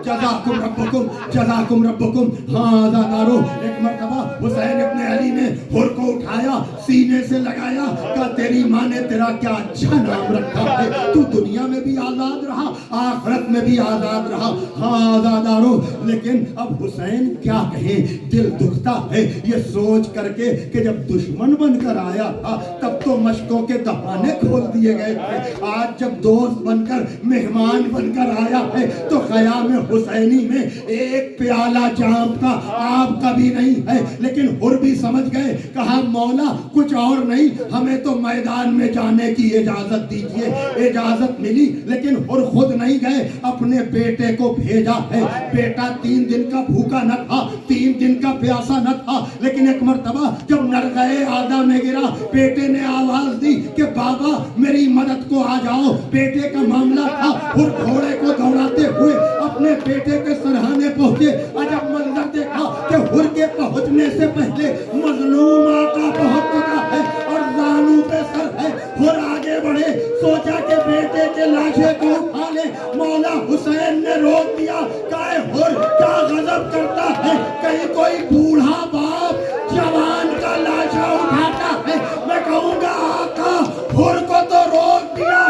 جزاکم ربکم، جزاکم ربکم۔ ہاں عزادارو، ایک مرتبہ حسین ابن علی نے حر کو اٹھایا، سینے سے لگایا، کہا تیری ماں نے تیرا کیا اچھا نام رکھا ہے، تو دنیا میں بھی آزاد رہا آخرت میں بھی آزاد رہا۔ ہاں عزادارو، لیکن اب حسین کیا کہیں، دل دکھتا ہے یہ سوچ کر کے کہ جب دشمن بن کر آیا تھا تب تو مشکوں کے دہانے کھول دیے گئے تھے، آج جب دوست بن کر مہمان بن کر آیا ہے تو خیام حسینی میں ایک پیالہ جام کا آپ کا بھی نہیں ہے۔ لیکن حر بھی سمجھ گئے، کہا مولا کچھ اور نہیں، ہمیں تو میدان میں جانے کی اجازت دیجئے۔ اجازت ملی، لیکن حر خود نہیں گئے، اپنے بیٹے کو بھیجا ہے۔ بیٹا 3 دن کا بھوکا نہ تھا، 3 دن کا پیاسا نہ تھا، لیکن ایک مرتبہ جب نرغے آدھا میں گرا، بیٹے نے آواز دی کہ بابا میری مدد کو آ جاؤ۔ بیٹے کا معاملہ تھا، حر گھوڑے کو دوڑاتے ہوئے اپنے بیٹے کے سرہانے پہنچے۔ عجب منظر دیکھا کہ حر کے پہنچنے سے پہلے مظلوم آقا پہنچ چکا ہے اور زانو پہ سر ہے۔ حر آگے بڑھے، سوچا کہ بیٹے کے لاشے کو اٹھا لے، مولا حسین نے روک دیا، کہا حر کیا غضب کرتا ہے، کہیں کوئی بوڑھا باپ جوان کا لاشا اٹھاتا ہے، میں کہوں گا آقا حر کو تو روک دیا۔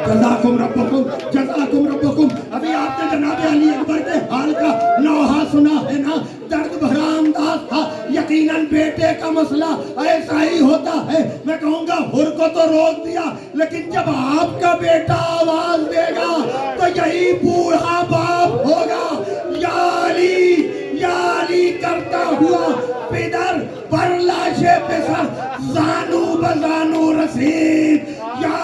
جزاکم ربکم، جزاکم ربکم۔ ابھی آپ نے جناب علی اکبر کے حال کا نوحہ سنا ہے نا، درد بھرا انداز تھا، یقین
مسئلہ ایسا ہی ہوتا ہے. میں کہوں گا حر کو تو روک دیا, لیکن جب آپ کا بیٹا آواز دے گا تو یہی بوڑھا باپ ہوگا. یا علی کرتا ہوا پدر پر لاشے پہ سر زانو بزانو رسید. یا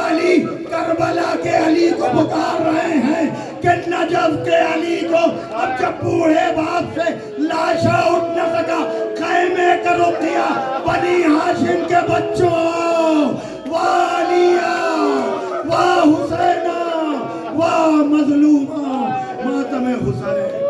علی کربلا کے علی کو پکار رہے ہیں کہ نجف کے علی کو. اب جب بوڑھے باپ سے لاشا اٹھ نہ سکا, خیمے کا رخ کیا بنی ہاشم کے بچوں. واہ علیہ, واہ حسینہ, واہ مظلومہ, ماتم حسین.